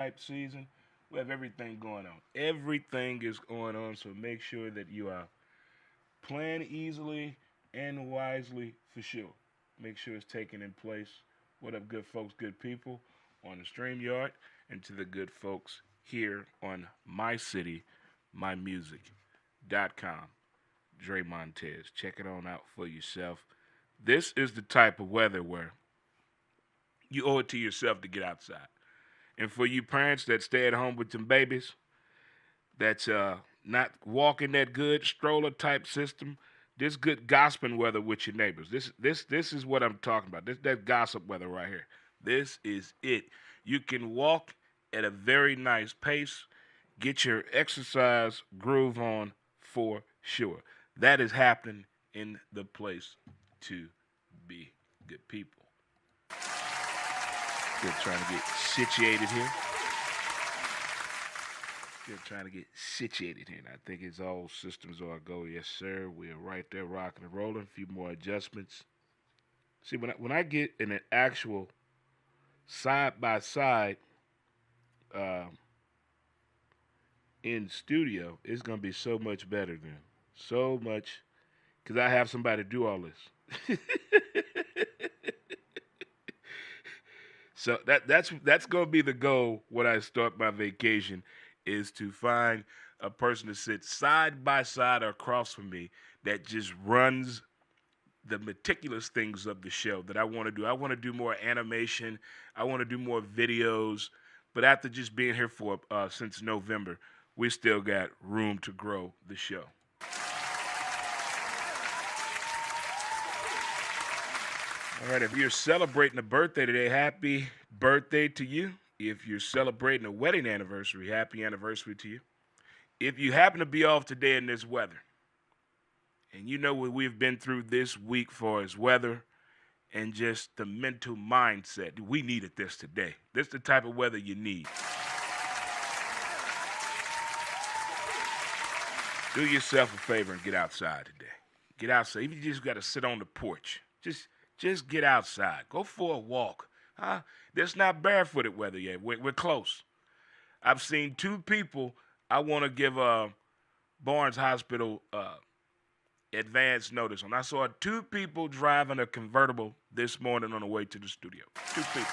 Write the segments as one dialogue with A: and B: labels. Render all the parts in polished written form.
A: type season. We have everything going on. Everything is going on, so make sure that you are plan easily and wisely for sure. Make sure it's taken in place. What up, good folks, good people on the StreamYard, and to the good folks here on My City, My Music.com. Dre Montez. Check it on out for yourself. This is the type of weather where you owe it to yourself to get outside. And for you parents that stay at home with them babies, that's not walking that good stroller type system. This good gossiping weather with your neighbors. This is what I'm talking about. This that gossip weather right here. This is it. You can walk at a very nice pace, get your exercise groove on for sure. That is happening in the place to be. Good people. Still trying to get situated here. Still trying to get situated here. And I think it's all systems are a go. Yes, sir. We're right there rocking and rolling. A few more adjustments. See, when I get in an actual side by side in studio, it's going to be so much better then. So much. Because I have somebody to do all this. So that's going to be the goal when I start my vacation is to find a person to sit side by side or across from me that just runs the meticulous things of the show that I want to do. I want to do more animation. I want to do more videos. But after just being here for since November, we still got room to grow the show. All right, if you're celebrating a birthday today, happy birthday to you. If you're celebrating a wedding anniversary, happy anniversary to you. If you happen to be off today in this weather, and you know what we've been through this week for as weather and just the mental mindset, we needed this today. This is the type of weather you need. Do yourself a favor and get outside today. Get outside. Even if you just got to sit on the porch, just get outside. Go for a walk. Huh? That's not barefooted weather yet. We're close. I've seen two people. I want to give Barnes Hospital advance notice on. I saw two people driving a convertible this morning on the way to the studio. Two people.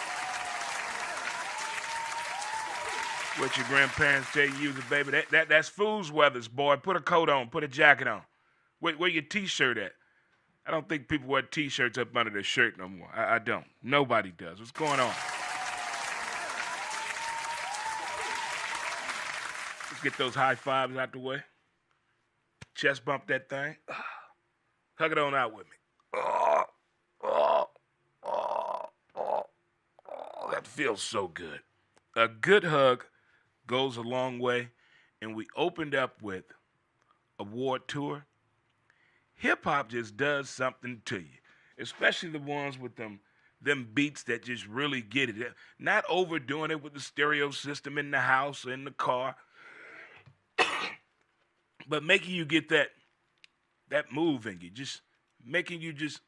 A: What your grandparents tell you, the baby, that's fool's weathers, boy. Put a coat on, put a jacket on. Where your t-shirt at? I don't think people wear t-shirts up under their shirt no more. I don't. Nobody does. What's going on? Let's get those high fives out the way. Chest bump that thing. Hug it on out with me. That feels so good. A good hug goes a long way, and we opened up with Award Tour. Hip hop just does something to you, especially the ones with them beats that just really get it. Not overdoing it with the stereo system in the house or in the car, but making you get that move in you, just making you just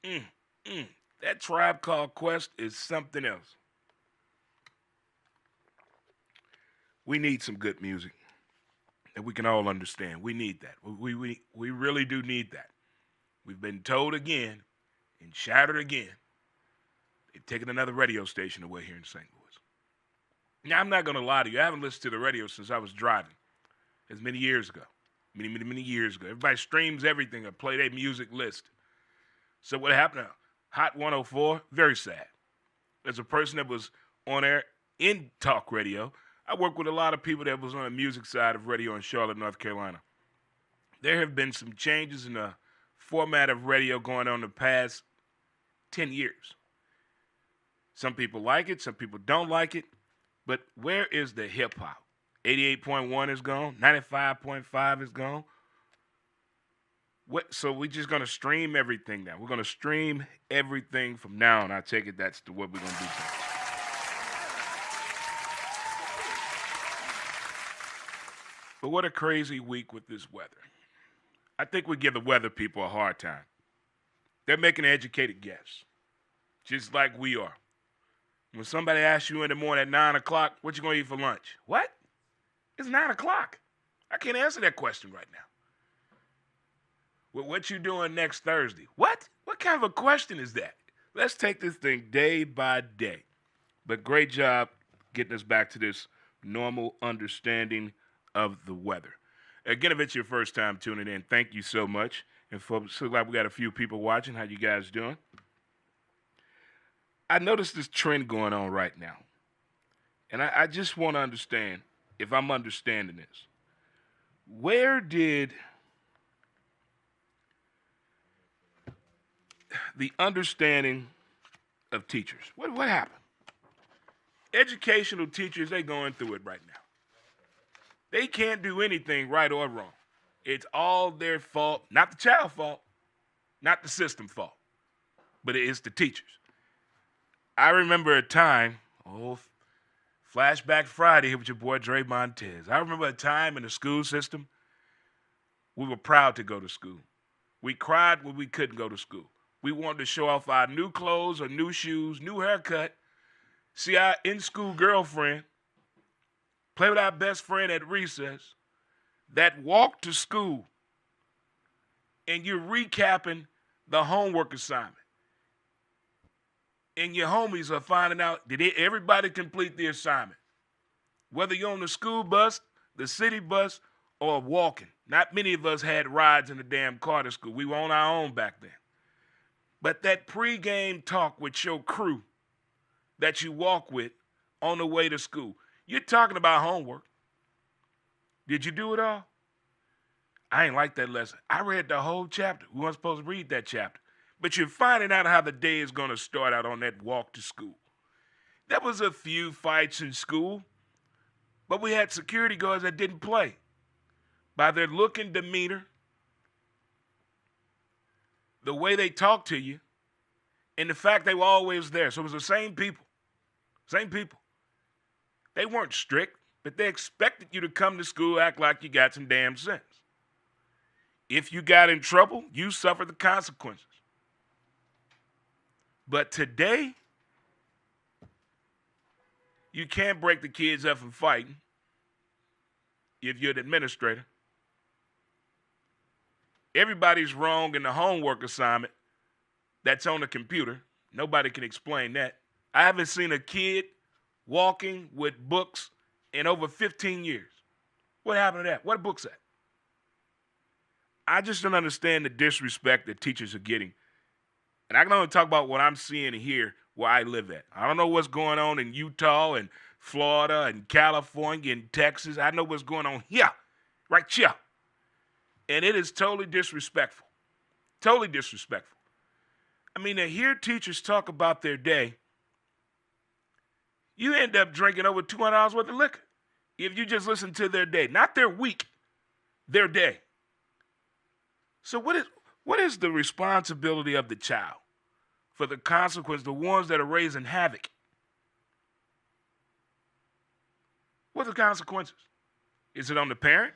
A: That Tribe Called Quest is something else. We need some good music that we can all understand. We need that. We really do need that. We've been told again and shattered again. They've taken another radio station away here in St. Louis. Now, I'm not going to lie to you. I haven't listened to the radio since I was driving. As many years ago. Many years ago. Everybody streams everything or play their music list. So what happened now? Hot 104, very sad. As a person that was on air in talk radio, I work with a lot of people that was on the music side of radio in Charlotte, North Carolina. There have been some changes in the format of radio going on the past 10 years. Some people like it, some people don't like it, but where is the hip hop? 88.1 is gone, 95.5 is gone. So we're just going to stream everything now. We're going to stream everything from now on. I take it that's what we're going to do. But what a crazy week with this weather. I think we give the weather people a hard time. They're making an educated guess, just like we are. When somebody asks you in the morning at 9 o'clock, what you going to eat for lunch? What? It's 9 o'clock. I can't answer that question right now. Well, what you doing next Thursday? What? What kind of a question is that? Let's take this thing day by day. But great job getting us back to this normal understanding of the weather. Again, if it's your first time tuning in, thank you so much. And folks, so glad we got a few people watching. How you guys doing? I noticed this trend going on right now. And I just want to understand, if I'm understanding this, where did the understanding of teachers, what happened? Educational teachers, they going through it right now. They can't do anything right or wrong. It's all their fault, not the child's fault, not the system fault, but it is the teachers. I remember a time, Flashback Friday here with your boy Dre Montez. I remember a time in the school system, we were proud to go to school. We cried when we couldn't go to school. We wanted to show off our new clothes or new shoes, new haircut, see our in-school girlfriend, play with our best friend at recess, that walked to school, and you're recapping the homework assignment. And your homies are finding out, did everybody complete the assignment? Whether you're on the school bus, the city bus, or walking. Not many of us had rides in the damn car to school. We were on our own back then. But that pregame talk with your crew that you walk with on the way to school, you're talking about homework. Did you do it all? I ain't like that lesson. I read the whole chapter. We weren't supposed to read that chapter. But you're finding out how the day is going to start out on that walk to school. There was a few fights in school, but we had security guards that didn't play. By their look and demeanor, the way they talked to you, and the fact they were always there. So it was the same people. Same people. They weren't strict, but they expected you to come to school, act like you got some damn sense. If you got in trouble, you suffered the consequences. But today, you can't break the kids up from fighting if you're an administrator. Everybody's wrong in the homework assignment that's on the computer. Nobody can explain that. I haven't seen a kid walking with books in over 15 years. What happened to that? What book's that? I just don't understand the disrespect that teachers are getting. And I can only talk about what I'm seeing here where I live at. I don't know what's going on in Utah and Florida and California and Texas. I know what's going on here, right here. And it is totally disrespectful. Totally disrespectful. I mean, to hear teachers talk about their day, you end up drinking over 200 hours worth of liquor if you just listen to their day. Not their week, their day. So what is the responsibility of the child for the consequence, the ones that are raising havoc? What are the consequences? Is it on the parent?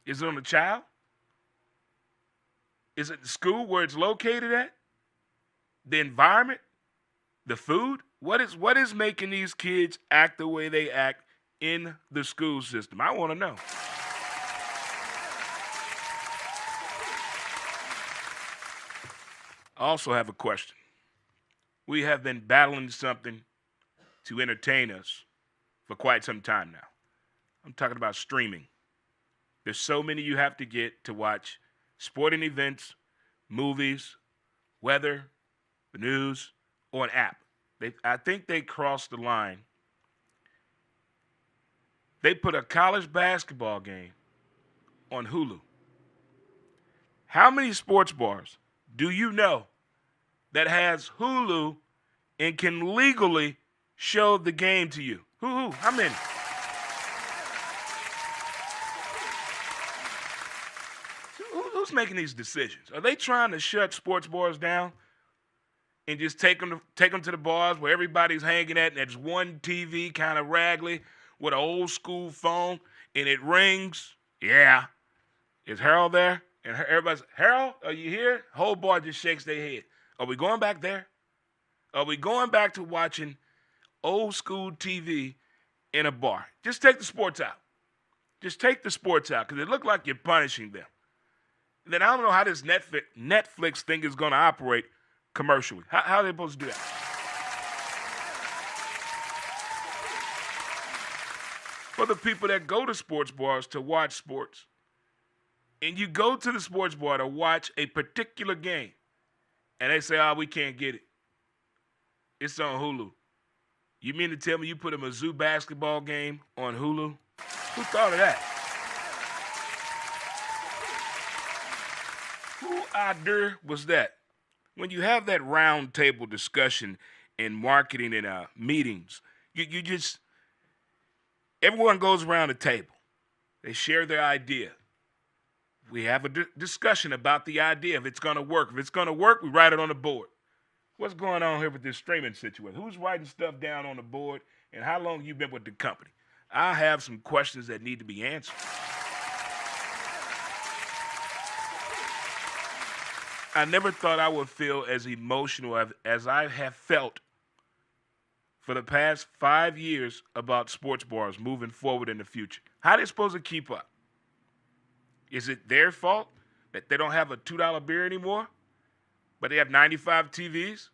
A: Is it on the child? Is it the school where it's located at? The environment? The food? What is making these kids act the way they act in the school system? I want to know. I also have a question. We have been battling something to entertain us for quite some time now. I'm talking about streaming. There's so many you have to get to watch sporting events, movies, weather, the news, or an app. I think they crossed the line. They put a college basketball game on Hulu. How many sports bars do you know that has Hulu and can legally show the game to you? Who? How many? Who's making these decisions? Are they trying to shut sports bars down and just take them to the bars where everybody's hanging at and there's one TV kind of raggedy with an old school phone and it rings? Yeah. Is Harold there? And everybody's, Harold, are you here? Whole bar just shakes their head. Are we going back there? Are we going back to watching old school TV in a bar? Just take the sports out. Just take the sports out because it looked like you're punishing them. Then I don't know how this Netflix thing is going to operate commercially. How are they supposed to do that? For the people that go to sports bars to watch sports, and you go to the sports bar to watch a particular game, and they say, oh, we can't get it. It's on Hulu. You mean to tell me you put a Mizzou basketball game on Hulu? Who thought of that? Who idea was that? When you have that round table discussion in marketing and meetings, you just, everyone goes around the table. They share their idea. We have a discussion about the idea, if it's going to work. If it's going to work, we write it on the board. What's going on here with this streaming situation? Who's writing stuff down on the board, and how long have you been with the company? I have some questions that need to be answered. I never thought I would feel as emotional as I have felt for the past 5 years about sports bars moving forward in the future. How are they supposed to keep up? Is it their fault that they don't have a $2 beer anymore, but they have 95 TVs?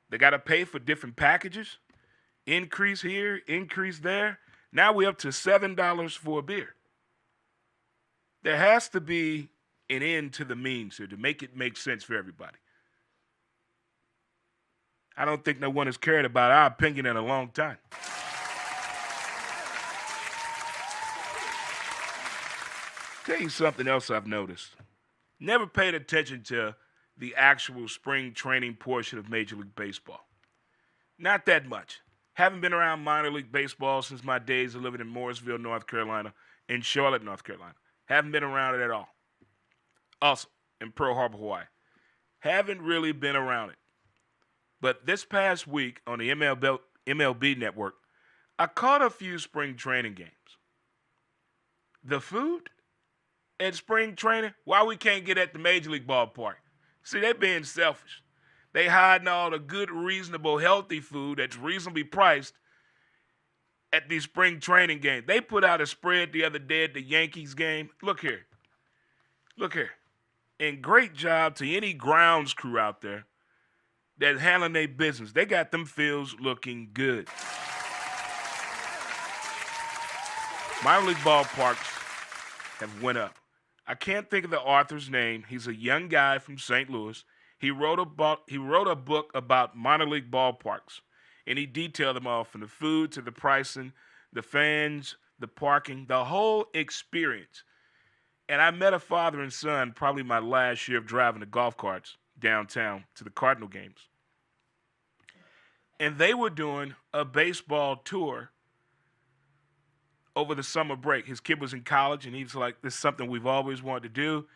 A: They got to pay for different packages, increase here, increase there. Now we're up to $7 for a beer. There has to be an end to the means here to make it make sense for everybody. I don't think no one has cared about our opinion in a long time. Tell you something else I've noticed. Never paid attention to the actual spring training portion of Major League Baseball. Not that much. Haven't been around minor league baseball since my days of living in Morrisville, North Carolina, and Charlotte, North Carolina. Haven't been around it at all. Also, in Pearl Harbor, Hawaii. Haven't really been around it. But this past week on the MLB network, I caught a few spring training games. The food at spring training, why we can't get at the Major League ballpark? See, they're being selfish. They hiding all the good, reasonable, healthy food that's reasonably priced at these spring training games. They put out a spread the other day at the Yankees game. Look here. Look here. And great job to any grounds crew out there that's handling their business. They got them fields looking good. Minor league ballparks have went up. I can't think of the author's name. He's a young guy from St. Louis. He wrote a book about minor league ballparks, and he detailed them all from the food to the pricing, the fans, the parking, the whole experience. And I met a father and son probably my last year of driving the golf carts downtown to the Cardinal games. And they were doing a baseball tour over the summer break. His kid was in college, and he was like, this is something we've always wanted to do.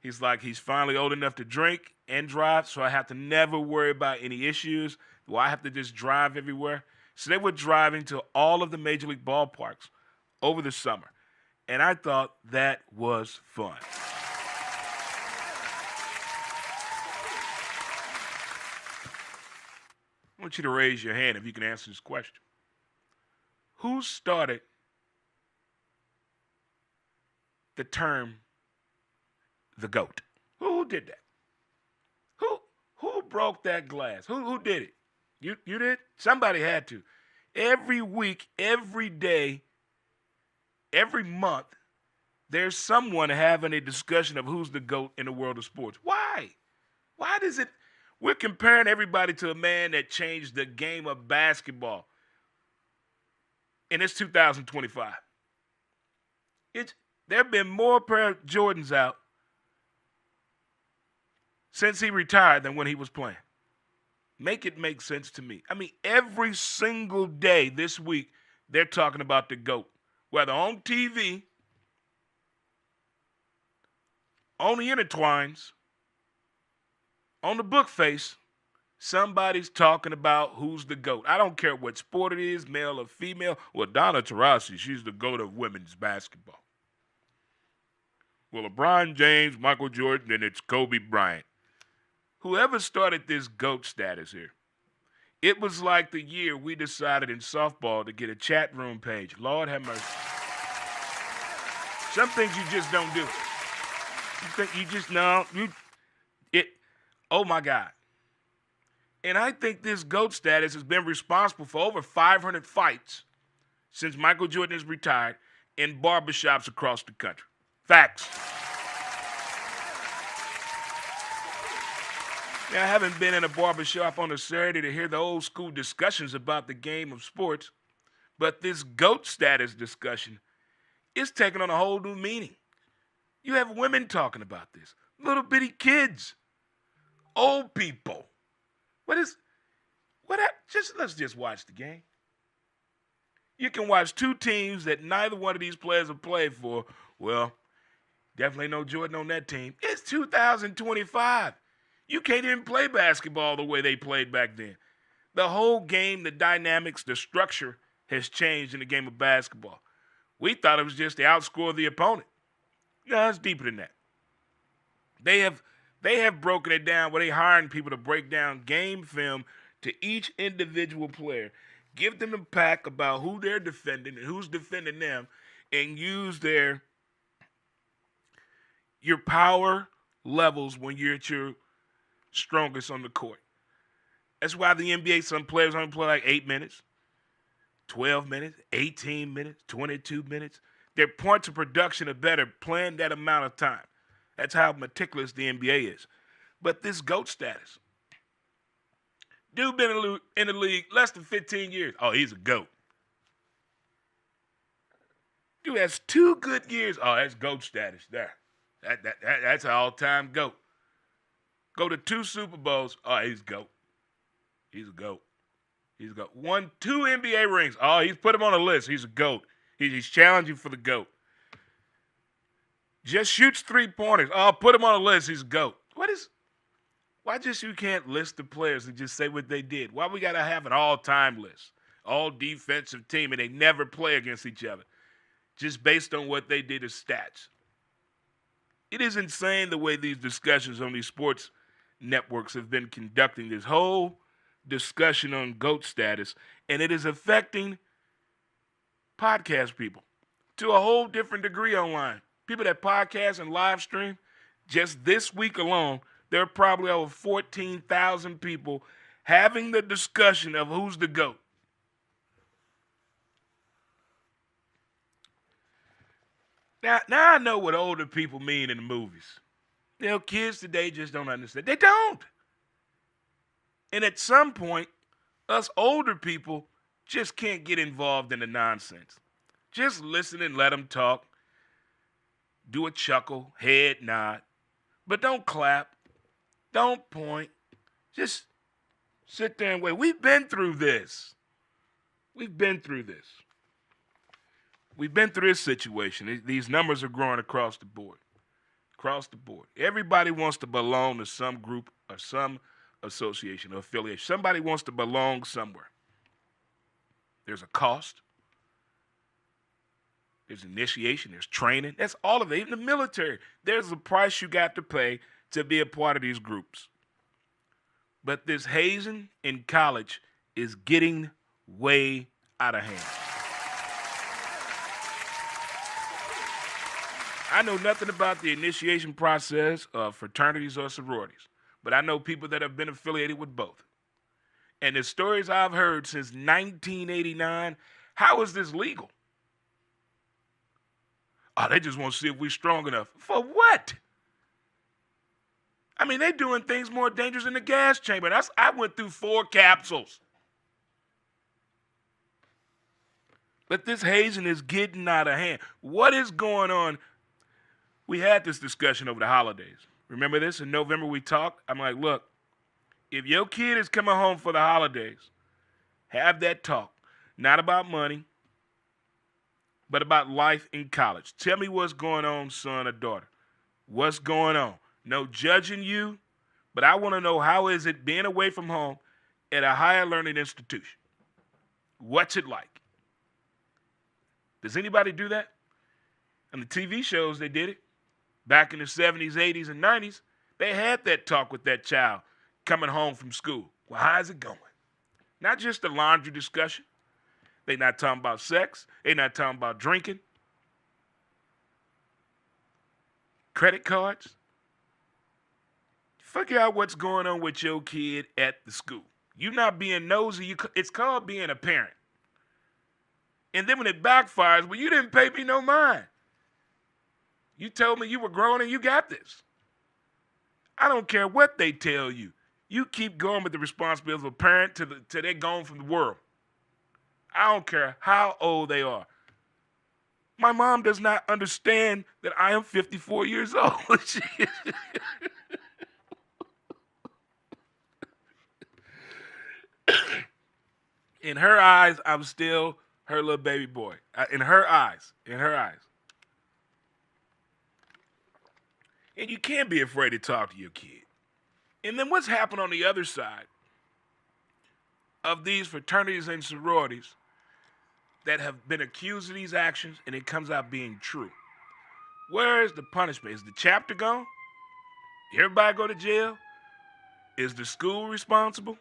A: He's like, he's finally old enough to drink and drive, so I have to never worry about any issues. Do I have to just drive everywhere? So they were driving to all of the Major League ballparks over the summer. And I thought that was fun. I want you to raise your hand if you can answer this question. Who started the term the GOAT? Who did that? Who broke that glass? Who did it? You did? Somebody had to. Every week, every day, every month, there's someone having a discussion of who's the GOAT in the world of sports. Why? Why does it? We're comparing everybody to a man that changed the game of basketball. And it's 2025. There have been more pair of Jordans out since he retired than when he was playing. Make it make sense to me. I mean, every single day this week, they're talking about the GOAT. Whether on TV, on the intertwines, on the book face, somebody's talking about who's the GOAT. I don't care what sport it is, male or female. Well, Donna Taurasi, she's the GOAT of women's basketball. Well, LeBron James, Michael Jordan, and it's Kobe Bryant. Whoever started this GOAT status here, It was like the year we decided in softball to get a chat room page. Lord have mercy. Some things you just don't do. You think you just no you it. Oh my God. And I think this GOAT status has been responsible for over 500 fights since Michael Jordan has retired in barbershops across the country. Facts. Now, I haven't been in a barbershop on a Saturday to hear the old school discussions about the game of sports, but this GOAT status discussion is taking on a whole new meaning. You have women talking about this, little bitty kids, old people. Let's just watch the game. You can watch two teams that neither one of these players have played for. Well, definitely no Jordan on that team. It's 2025. You can't even play basketball the way they played back then. The whole game, the dynamics, the structure has changed in the game of basketball. We thought it was just to outscore the opponent. No, it's deeper than that. They have broken it down where they're hiring people to break down game film to each individual player, give them a pack about who they're defending and who's defending them, and use your power levels when you're at your strongest on the court. That's why the NBA, some players only play like 8 minutes, 12 minutes, 18 minutes, 22 minutes. Their points of production are better playing that amount of time. That's how meticulous the NBA is. But this GOAT status. Dude been in the league less than 15 years. Oh, he's a GOAT. Dude has 2 good years. Oh, that's GOAT status there. That's an all-time GOAT. Go to 2 Super Bowls. Oh, he's GOAT. He's a GOAT. He's a GOAT. Won 2 NBA rings. Oh, he's put him on a list. He's a GOAT. He's challenging for the GOAT. Just shoots 3-pointers. Oh, put him on a list. He's a GOAT. Why just you can't list the players and just say what they did? Why we got to have an all-time list? All defensive team, and they never play against each other. Just based on what they did as stats. It is insane the way these discussions on these sports networks have been conducting this whole discussion on GOAT status, and it is affecting podcast people to a whole different degree online. People that podcast and live stream, just this week alone, there are probably over 14,000 people having the discussion of who's the GOAT. Now I know what older people mean in the movies. You know, kids today just don't understand. They don't. And at some point, us older people just can't get involved in the nonsense. Just listen and let them talk. Do a chuckle, head nod. But don't clap. Don't point. Just sit there and wait. We've been through this. We've been through this. We've been through this situation. These numbers are growing across the board. Across the board. Everybody wants to belong to some group or some association or affiliation. Somebody wants to belong somewhere. There's a cost. There's initiation. There's training. That's all of it. Even the military. There's a price you got to pay to be a part of these groups. But this hazing in college is getting way out of hand. I know nothing about the initiation process of fraternities or sororities, but I know people that have been affiliated with both. And the stories I've heard since 1989, how is this legal? Oh, they just want to see if we're strong enough. For what? I mean, they're doing things more dangerous in the gas chamber. I went through 4 capsules. But this hazing is getting out of hand. What is going on? We had this discussion over the holidays. Remember this? In November we talked. I'm like, look, if your kid is coming home for the holidays, have that talk. Not about money, but about life in college. Tell me what's going on, son or daughter. What's going on? No judging you, but I want to know, how is it being away from home at a higher learning institution? What's it like? Does anybody do that? On the TV shows, they did it. Back in the 70s, 80s, and 90s, they had that talk with that child coming home from school. Well, how's it going? Not just the laundry discussion. They not talking about sex. They not talking about drinking. Credit cards. Figure out what's going on with your kid at the school. You not being nosy. It's called being a parent. And then when it backfires, well, you didn't pay me no mind. You told me you were grown and you got this. I don't care what they tell you. You keep going with the responsibility of a parent till they're gone from the world. I don't care how old they are. My mom does not understand that I am 54 years old. In her eyes, I'm still her little baby boy. In her eyes. And you can't be afraid to talk to your kid. And then what's happened on the other side of these fraternities and sororities that have been accused of these actions and it comes out being true? Where is the punishment? Is the chapter gone? Everybody go to jail? Is the school responsible?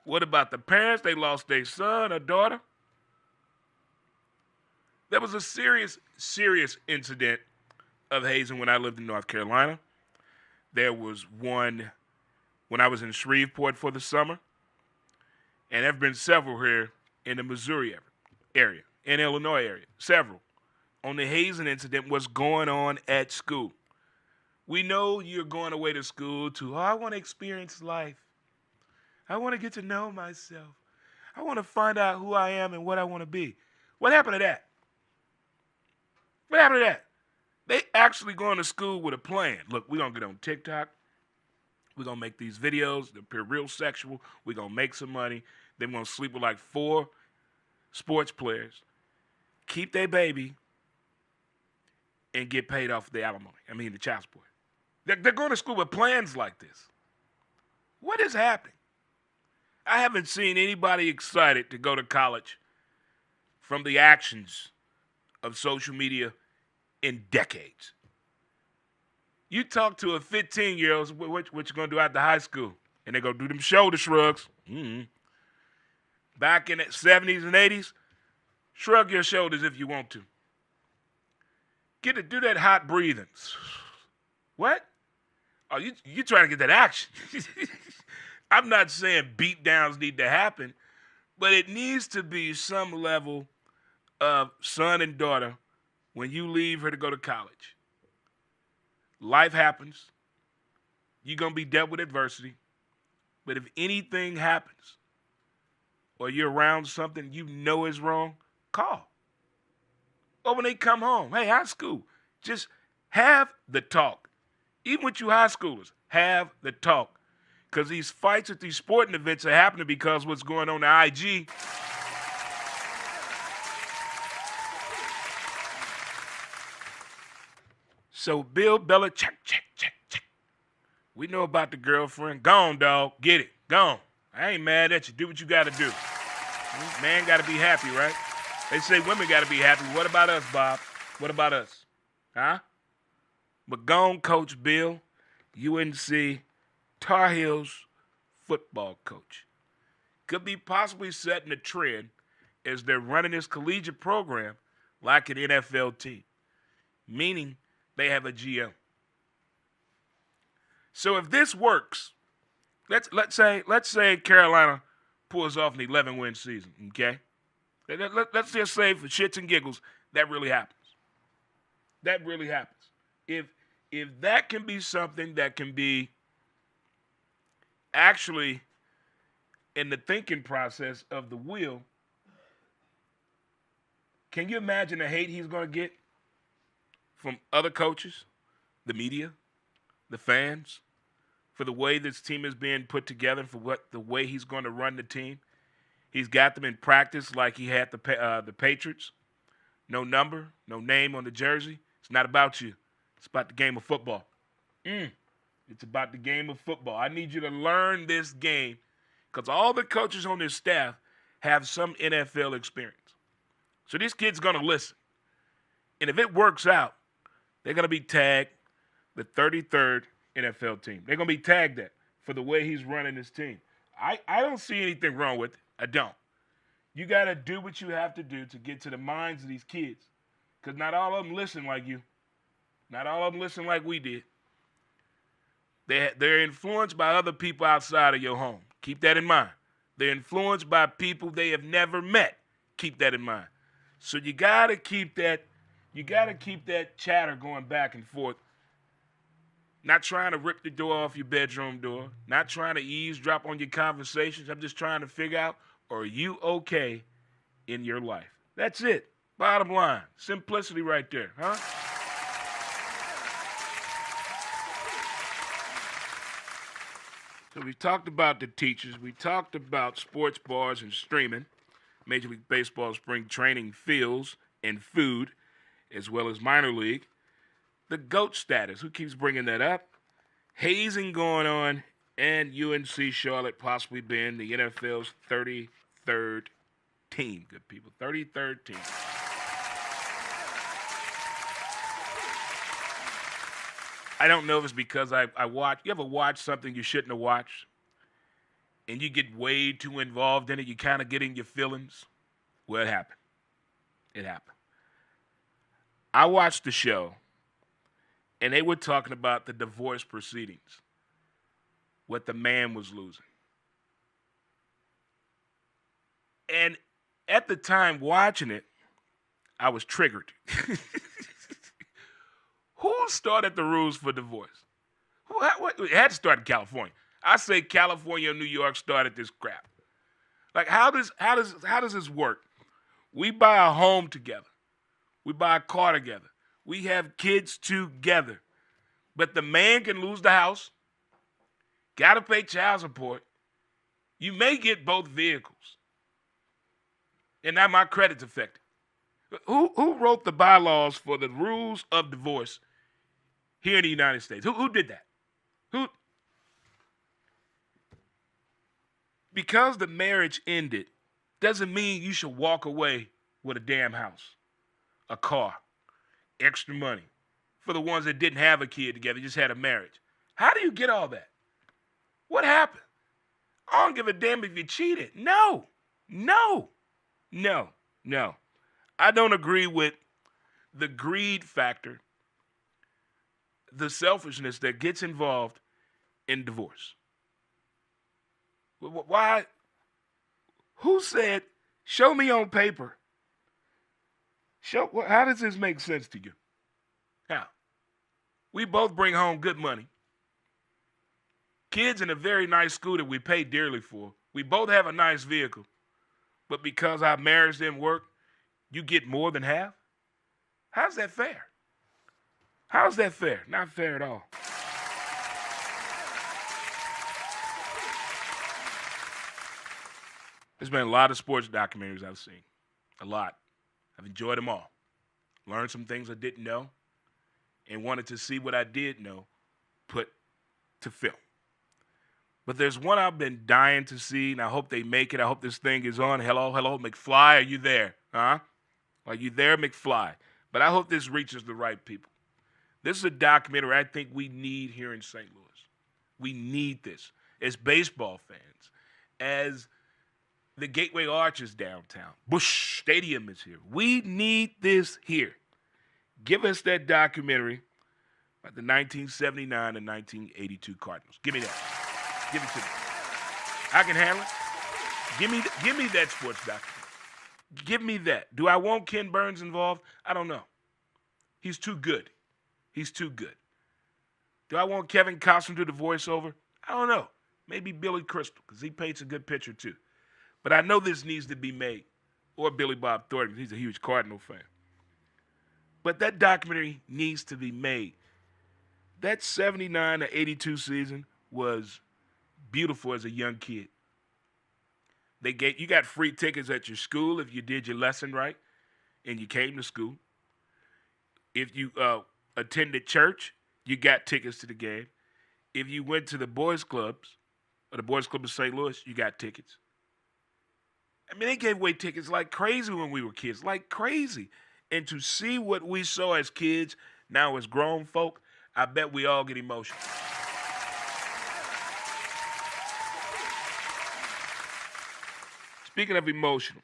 A: What about the parents? They lost their son or daughter. There was a serious incident of hazing when I lived in North Carolina. There was one when I was in Shreveport for the summer. And there have been several here in the Missouri area, in Illinois area, several. On the hazing incident, what's going on at school. We know you're going away to school to, I want to experience life. I want to get to know myself. I want to find out who I am and what I want to be. What happened to that? What happened to that? They actually going to school with a plan. Look, we're going to get on TikTok. We're going to make these videos. They're real sexual. We're going to make some money. Then we're going to sleep with like 4 sports players, keep their baby, and get paid off the alimony. The child support. They're going to school with plans like this. What is happening? I haven't seen anybody excited to go to college from the actions of social media in decades. You talk to a 15-year-old, what you going to do after high school? And they're going to do them shoulder shrugs. Back in the 70s and 80s, shrug your shoulders if you want to. Get to do that hot breathing. What? Oh, you trying to get that action. I'm not saying beat downs need to happen, but it needs to be some level of son and daughter when you leave her to go to college. Life happens. You're going to be dealt with adversity. But if anything happens or you're around something you know is wrong, call. Or when they come home, hey, high school, just have the talk. Even with you high schoolers, have the talk. Because these fights at these sporting events are happening because what's going on in IG. So Bill Belichick, check. We know about the girlfriend. Gone, dog. Get it. Gone. I ain't mad at you. Do what you got to do. Man got to be happy, right? They say women got to be happy. What about us, Bob? What about us? Huh? But gone, Coach Bill, UNC Tar Heels football coach. Could be possibly setting a trend as they're running this collegiate program like an NFL team, meaning they have a GM. So if this works, let's say Carolina pulls off an 11-win season, okay? Let's just say for shits and giggles, that really happens. That really happens. If that can be something that can be actually in the thinking process of the wheel, can you imagine the hate he's going to get from other coaches, the media, the fans, for the way this team is being put together, for the way he's going to run the team? He's got them in practice like he had the Patriots. No number, no name on the jersey. It's not about you. It's about the game of football. It's about the game of football. I need you to learn this game because all the coaches on this staff have some NFL experience. So this kid's going to listen. And if it works out, they're going to be tagged the 33rd NFL team. They're going to be tagged that for the way he's running his team. I don't see anything wrong with it. I don't. You got to do what you have to do to get to the minds of these kids. Because not all of them listen like you. Not all of them listen like we did. They're influenced by other people outside of your home. Keep that in mind. They're influenced by people they have never met. Keep that in mind. So you gotta keep that chatter going back and forth. Not trying to rip the door off your bedroom door. Not trying to eavesdrop on your conversations. I'm just trying to figure out, are you okay in your life? That's it. Bottom line. Simplicity right there, huh? So we talked about the teachers. We talked about sports bars and streaming, Major League Baseball spring training fields and food, as well as minor league. The GOAT status. Who keeps bringing that up? Hazing going on, and UNC Charlotte possibly being the NFL's 33rd team. Good people. 33rd team. I don't know if it's because I watch. You ever watch something you shouldn't have watched, and you get way too involved in it? You kind of get in your feelings. Well, it happened. It happened. I watched the show, and they were talking about the divorce proceedings, what the man was losing. And at the time watching it, I was triggered. Who started the rules for divorce? It had to start in California. I say California and New York started this crap. Like, how does this work? We buy a home together. We buy a car together. We have kids together. But the man can lose the house, got to pay child support. You may get both vehicles. And now my credit's affected. Who wrote the bylaws for the rules of divorce here in the United States? Who did that? Who? Because the marriage ended doesn't mean you should walk away with a damn house, a car, extra money. For the ones that didn't have a kid together, just had a marriage. How do you get all that? What happened? I don't give a damn if you cheated. No. I don't agree with the greed factor, the selfishness that gets involved in divorce. Why? Who said, show me on paper? How does this make sense to you? How? We both bring home good money. Kids in a very nice school that we pay dearly for. We both have a nice vehicle. But because our marriage didn't work, you get more than half? How's that fair? How's that fair? Not fair at all. There's been a lot of sports documentaries I've seen. A lot. I've enjoyed them all. Learned some things I didn't know and wanted to see what I did know put to film. But there's one I've been dying to see, and I hope they make it. I hope this thing is on. Hello, McFly, are you there? Huh? Are you there, McFly? But I hope this reaches the right people. This is a documentary I think we need here in St. Louis. We need this as baseball fans, as the Gateway Arches downtown. Busch Stadium is here. We need this here. Give us that documentary about the 1979 and 1982 Cardinals. Give me that. Give it to me. I can handle it. Give me that sports documentary. Give me that. Do I want Ken Burns involved? I don't know. He's too good. He's too good. Do I want Kevin Costner to do the voiceover? I don't know. Maybe Billy Crystal, because he paints a good picture too. But I know this needs to be made. Or Billy Bob Thornton, he's a huge Cardinal fan. But that documentary needs to be made. That 79 to 82 season was beautiful as a young kid. You got free tickets at your school if you did your lesson right and you came to school. If you attended church, you got tickets to the game. If you went to the boys' clubs, or the boys' club of St. Louis, you got tickets. I mean, they gave away tickets like crazy when we were kids, like crazy. And to see what we saw as kids, now as grown folk, I bet we all get emotional. Speaking of emotional,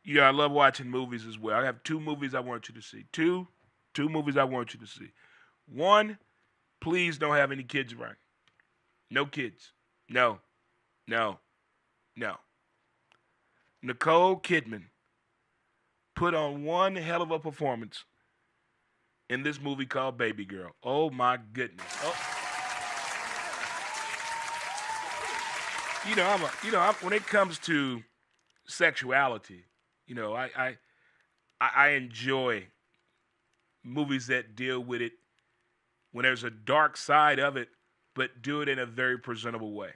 A: yeah, I love watching movies as well. I have two movies I want you to see. Two movies I want you to see. One, please don't have any kids around. No kids. No, no, no. Nicole Kidman put on one hell of a performance in this movie called Baby Girl. Oh my goodness. Oh, when it comes to sexuality, you know, I enjoy movies that deal with it when there's a dark side of it, but do it in a very presentable way.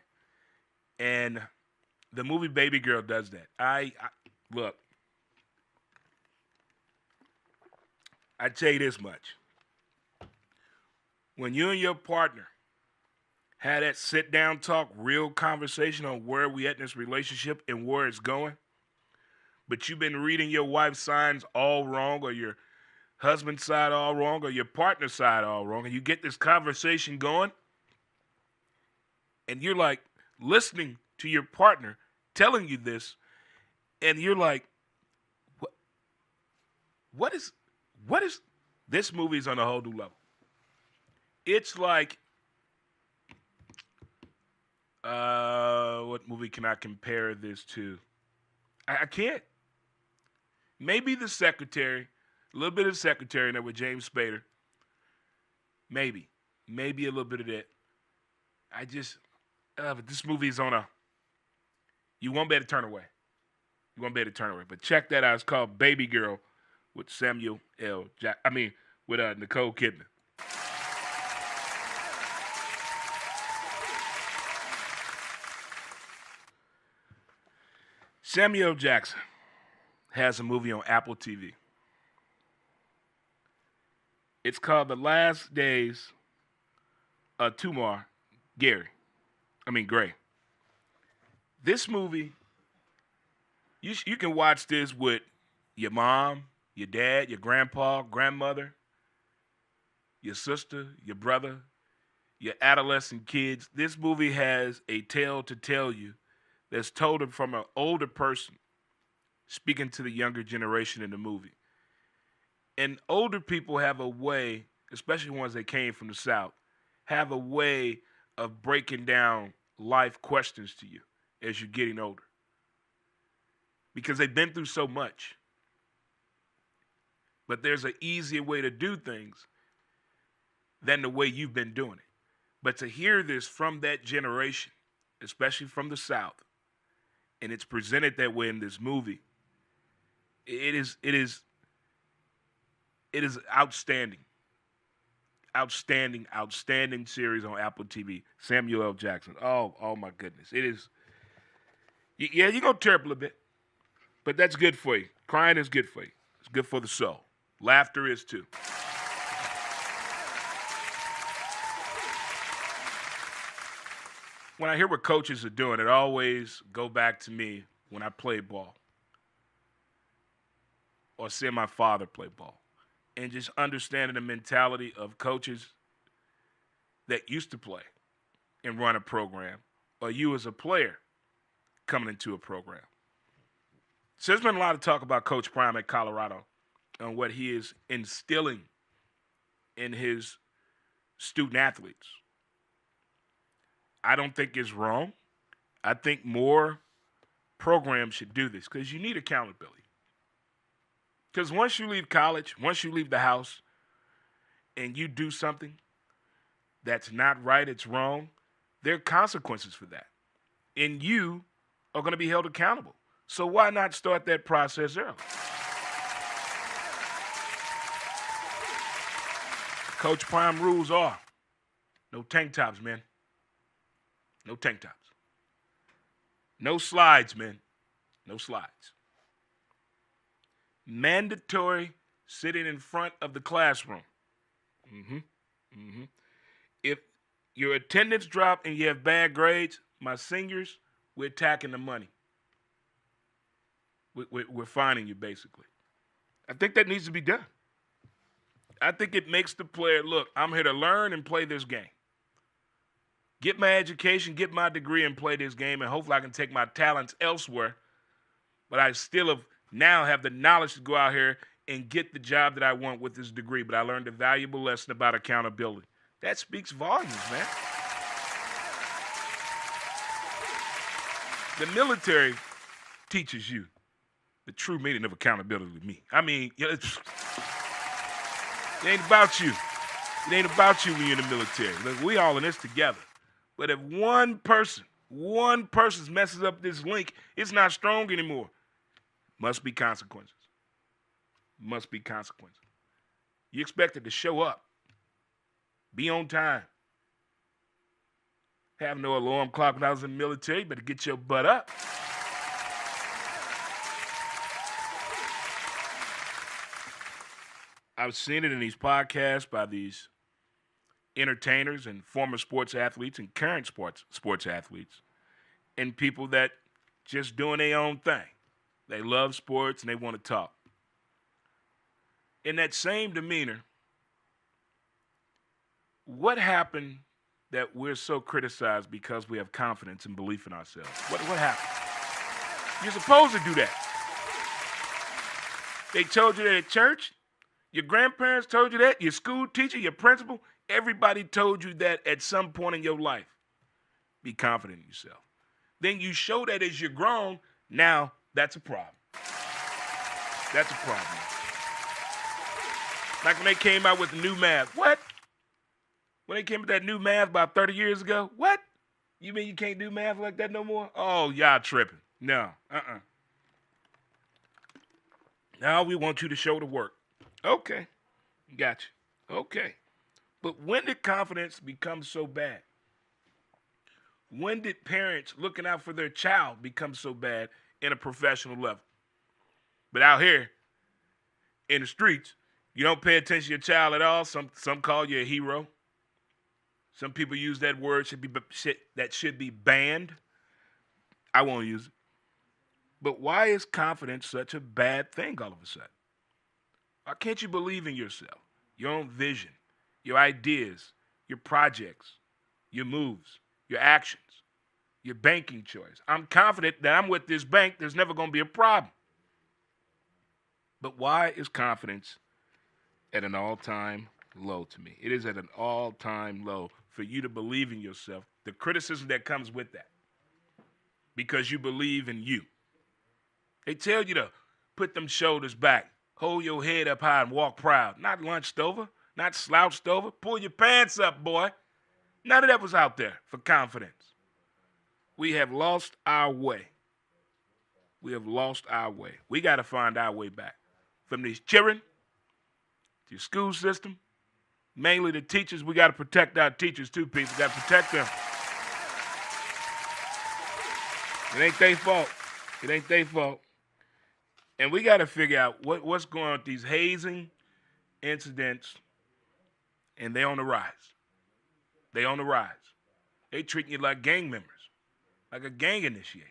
A: And the movie Baby Girl does that. I look. I tell you this much: when you and your partner had that sit down talk, real conversation on where we at in this relationship and where it's going, but you've been reading your wife's signs all wrong, or your husband's side all wrong, or your partner's side all wrong, and you get this conversation going, and you're like listening to your partner telling you this, and you're like, what? What is this movie's on a whole new level? It's like, what movie can I compare this to? I can't. Maybe The Secretary, a little bit of Secretary in there with James Spader. Maybe a little bit of that. But this movie's on a. You won't be able to turn away. You won't be able to turn away. But check that out. It's called Baby Girl with Samuel L. With Nicole Kidman. Samuel Jackson has a movie on Apple TV. It's called The Last Days of Tumar Gray. This movie, you can watch this with your mom, your dad, your grandpa, grandmother, your sister, your brother, your adolescent kids. This movie has a tale to tell you that's told from an older person speaking to the younger generation in the movie. And older people have a way, especially ones that came from the South, have a way of breaking down life questions to you as you're getting older. Because they've been through so much. But there's an easier way to do things than the way you've been doing it. But to hear this from that generation, especially from the South, and it's presented that way in this movie, it is outstanding. Outstanding series on Apple TV. Samuel L. Jackson. Oh my goodness. It is. Yeah, you're going to tear up a little bit. But that's good for you. Crying is good for you. It's good for the soul. Laughter is too. When I hear what coaches are doing, it always go back to me when I played ball or see my father play ball. And just understanding the mentality of coaches that used to play and run a program, or you as a player coming into a program. So there's been a lot of talk about Coach Prime at Colorado and what he is instilling in his student athletes. I don't think it's wrong. I think more programs should do this because you need accountability. Because once you leave college, once you leave the house, and you do something that's not right, it's wrong, there are consequences for that. And you are going to be held accountable. So why not start that process early? Coach Prime rules are no tank tops, man. No tank tops. No slides, man. No slides. Mandatory sitting in front of the classroom. If your attendance drop and you have bad grades, my seniors, we're attacking the money. We're fining you, basically. I think that needs to be done. I think it makes the player, look, I'm here to learn and play this game. Get my education, get my degree, and play this game, and hopefully I can take my talents elsewhere But I still now have the knowledge to go out here and get the job that I want with this degree. But I learned a valuable lesson about accountability. That speaks volumes, man. The military teaches you the true meaning of accountability with me. I mean, it ain't about you. It ain't about you when you're in the military. Look, we all in this together. But if one person messes up this link, it's not strong anymore. Must be consequences. Must be consequences. You expected to show up. Be on time. Have no alarm clock when I was in the military. You better get your butt up. I've seen it in these podcasts by these entertainers and former sports athletes and current sports athletes and people that just doing their own thing. They love sports and they want to talk. In that same demeanor, what happened that we're so criticized because we have confidence and belief in ourselves? What happened? You're supposed to do that. They told you that at church. Your grandparents told you that. Your school teacher, your principal, everybody told you that at some point in your life. Be confident in yourself. Then you show that as you're grown. Now that's a problem. That's a problem. Like when they came out with the new math. What? When they came with that new math about 30 years ago? What? You mean you can't do math like that no more? Oh, y'all tripping. No. Now we want you to show the work. Okay. Gotcha. Okay. But when did confidence become so bad? When did parents looking out for their child become so bad in a professional level? But out here in the streets, you don't pay attention to your child at all. Some call you a hero. Some people use that word that should be banned. I won't use it. But why is confidence such a bad thing all of a sudden? Why can't you believe in yourself, your own vision, your ideas, your projects, your moves, your actions, your banking choice? I'm confident that I'm with this bank. There's never going to be a problem. But why is confidence at an all-time low to me? It is at an all-time low for you to believe in yourself. The criticism that comes with that. Because you believe in you. They tell you to put them shoulders back. Hold your head up high and walk proud. Not lunched over. Not slouched over. Pull your pants up, boy. None of that was out there for confidence. We have lost our way. We have lost our way. We got to find our way back. From these children to your school system, mainly the teachers. We got to protect our teachers too, people. We got to protect them. It ain't their fault. It ain't their fault. And we got to figure out what's going on with these hazing incidents, and they're on the rise. They on the rise. They treating you like gang members, like a gang initiation.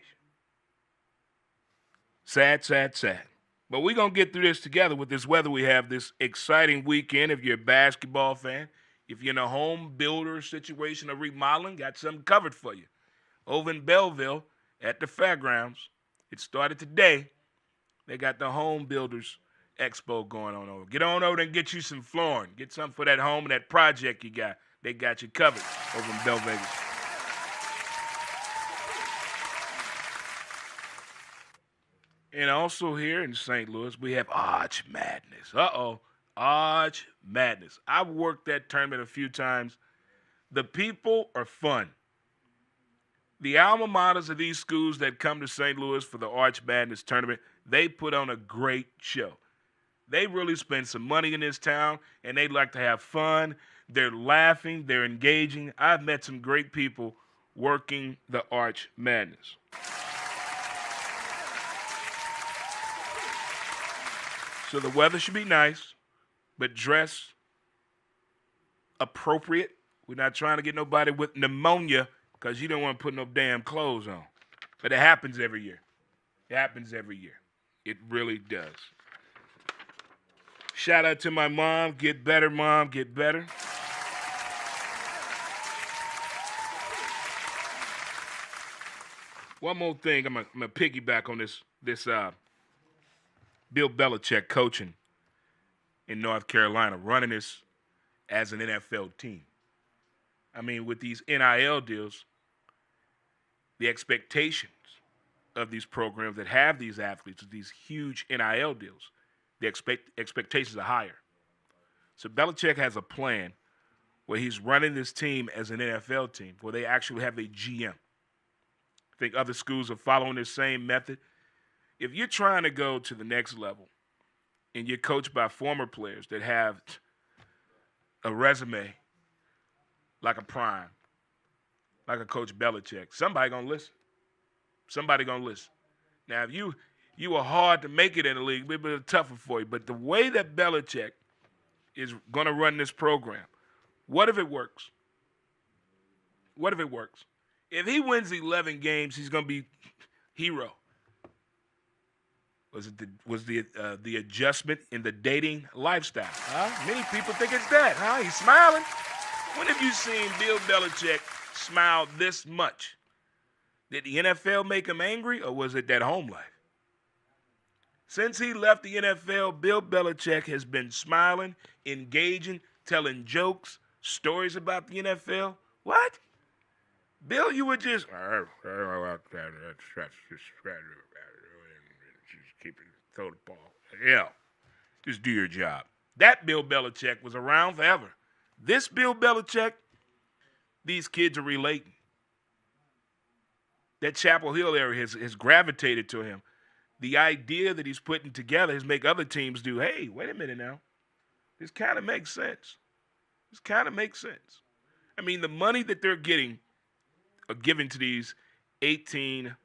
A: Sad, sad, sad. But we're going to get through this together with this weather we have, this exciting weekend. If you're a basketball fan, if you're in a home builder situation or remodeling, got something covered for you. Over in Belleville at the fairgrounds, it started today. They got the Home Builders Expo going on over. Get on over and get you some flooring. Get something for that home and that project you got. They got you covered over in Bell Vegas. And also here in St. Louis, we have Arch Madness. Arch Madness. I've worked that tournament a few times. The people are fun. The alma maters of these schools that come to St. Louis for the Arch Madness tournament, they put on a great show. They really spend some money in this town, and they like to have fun. They're laughing. They're engaging. I've met some great people working the Arch Madness. So the weather should be nice, but dress appropriate. We're not trying to get nobody with pneumonia because you don't want to put no damn clothes on. But it happens every year. It happens every year. It really does. Shout out to my mom. Get better, Mom. Get better. One more thing. I'm going to piggyback on this this Bill Belichick coaching in North Carolina, running this as an NFL team. I mean, with these NIL deals, the expectations of these programs that have these athletes with these huge NIL deals, the expectations are higher. So Belichick has a plan where he's running this team as an NFL team, where they actually have a GM. I think other schools are following this same method. If you're trying to go to the next level and you're coached by former players that have a resume like a Prime, like a Coach Belichick, somebody gonna listen. Somebody gonna listen. Now, if you were hard to make it in the league, it'd be a little tougher for you. But the way that Belichick is gonna run this program, what if it works? What if it works? If he wins 11 games, he's gonna be hero. Was the adjustment in the dating lifestyle? Huh? Many people think it's that. Huh? He's smiling. When have you seen Bill Belichick smile this much? Did the NFL make him angry, or was it that home life? Since he left the NFL, Bill Belichick has been smiling, engaging, telling jokes, stories about the NFL. What? Bill, you were just keep it, throw the ball. Yeah, just do your job. That Bill Belichick was around forever. This Bill Belichick, these kids are relating. That Chapel Hill area has gravitated to him. The idea that he's putting together has made other teams do, hey, wait a minute now. This kind of makes sense. This kind of makes sense. I mean, the money that they're getting are given to these 17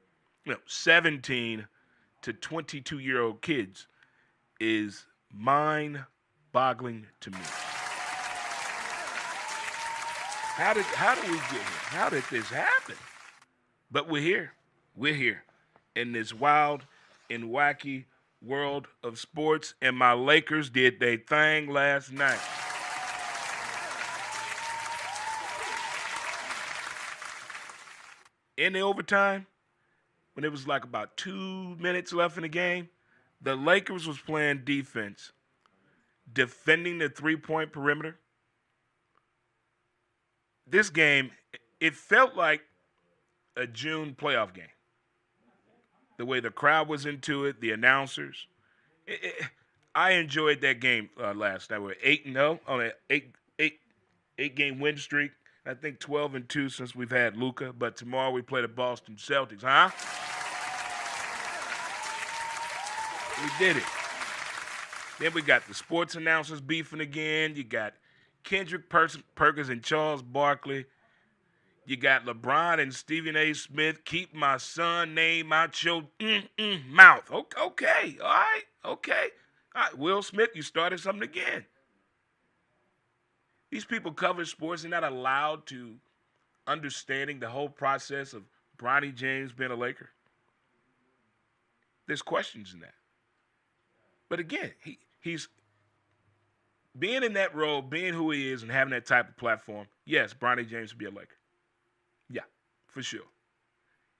A: to 22-year-old kids is mind-boggling to me. How did we get here? How did this happen? But we're here. We're here in this wild and wacky world of sports, and my Lakers did their thing last night. In the overtime, when it was like about 2 minutes left in the game, the Lakers was playing defense, defending the three-point perimeter. This game, it felt like a June playoff game. The way the crowd was into it, the announcers. I enjoyed that game last night. We're 8-0 on an eight-game win streak. I think 12-2 since we've had Luka. But tomorrow we play the Boston Celtics, huh? We did it. Then we got the sports announcers beefing again. You got Kendrick Perkins and Charles Barkley. You got LeBron and Stephen A. Smith. Keep my son name out your mouth. Okay, all right, okay. All right, Will Smith, you started something again. These people cover sports. They're not allowed to understanding the whole process of Bronny James being a Laker. There's questions in that. But again, he's being in that role, being who he is, and having that type of platform. Yes, Bronny James would be a Laker. Yeah, for sure.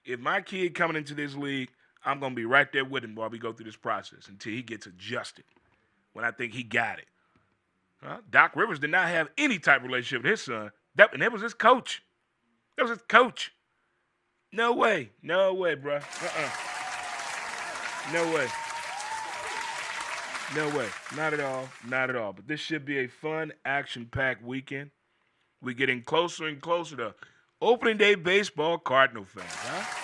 A: If my kid coming into this league, I'm going to be right there with him while we go through this process until he gets adjusted when I think he got it. Doc Rivers did not have any type of relationship with his son. And that was his coach. That was his coach. No way. No way, bro. No way. No way. Not at all. Not at all. But this should be a fun, action-packed weekend. We're getting closer and closer to opening day baseball, Cardinal fans, huh?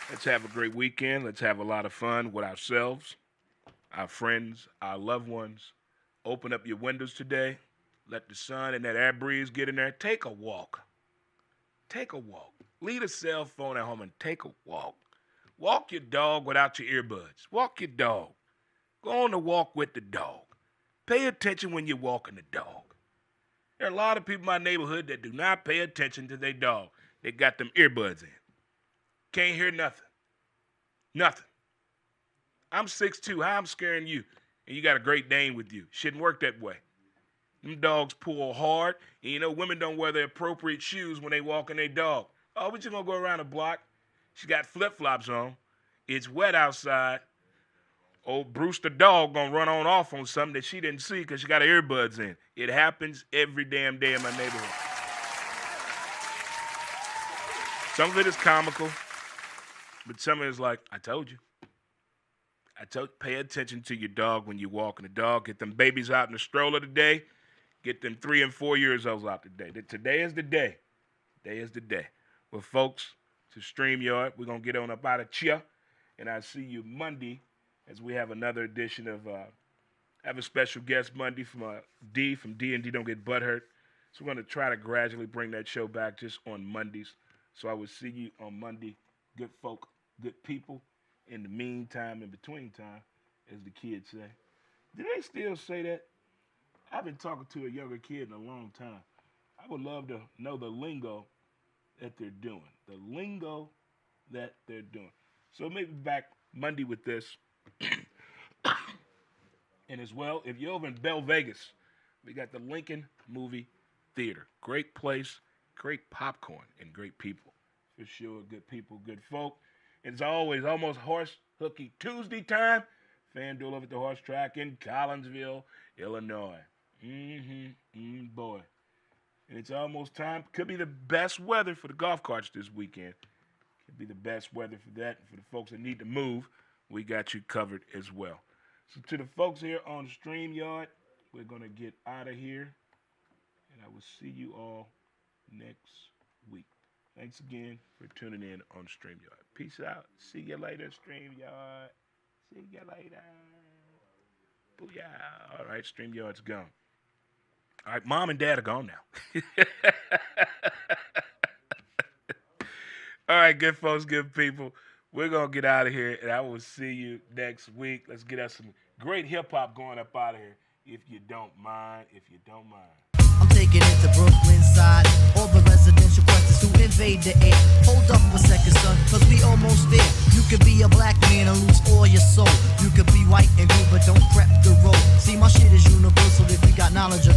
A: Let's have a great weekend. Let's have a lot of fun with ourselves, our friends, our loved ones. Open up your windows today. Let the sun and that air breeze get in there. Take a walk. Take a walk. Leave a cell phone at home and take a walk. Walk your dog without your earbuds. Walk your dog. Go on a walk with the dog. Pay attention when you're walking the dog. There are a lot of people in my neighborhood that do not pay attention to their dog. They got them earbuds in. Can't hear nothing. Nothing. I'm 6'2". How I'm scaring you? And you got a Great Dane with you. Shouldn't work that way. Them dogs pull hard. And you know, women don't wear the appropriate shoes when they walking their dog. Oh, we just gonna go around the block. She got flip-flops on. It's wet outside. Old Bruce the dog gonna run on off on something that she didn't see because she got her earbuds in. It happens every damn day in my neighborhood. Some of it is comical, but some of it is like, I told you. Pay attention to your dog when you're walking the dog. Get them babies out in the stroller today. Get them 3 and 4 years olds out today. Today is the day. Today is the day. Well, folks, to StreamYard, we're going to get on up out of chia, and I'll see you Monday as we have another edition of, have a special guest Monday from D, from D&D Don't Get Butthurt. So we're going to try to gradually bring that show back just on Mondays. So I will see you on Monday. Good folk, good people. In the meantime, in between time, as the kids say. Do they still say that? I've been talking to a younger kid in a long time. I would love to know the lingo that they're doing. The lingo that they're doing. So maybe back Monday with this. And as well, if you're over in Bell Vegas, we got the Lincoln Movie Theater. Great place, great popcorn, and great people. For sure, good people, good folk. It's always almost Horse Hooky Tuesday time. FanDuel over at the horse track in Collinsville, Illinois. Boy. And it's almost time. Could be the best weather for the golf carts this weekend. Could be the best weather for that. And for the folks that need to move, we got you covered as well. So to the folks here on StreamYard, we're going to get out of here. And I will see you all next week. Thanks again for tuning in on StreamYard. Peace out. See you later, StreamYard. See you later. Booyah. All right, StreamYard's gone. All right, Mom and Dad are gone now. All right, good folks, good people. We're going to get out of here, and I will see you next week. Let's get us some great hip-hop going up out of here, if you don't mind,
B: I'm taking it to Brooklyn side. All the residential questions to invade the air. Hold up a second, son, cause we almost there. You could be a black man and lose all your soul. You could be white and good, but don't prep the road. See, my shit is universal if you got knowledge of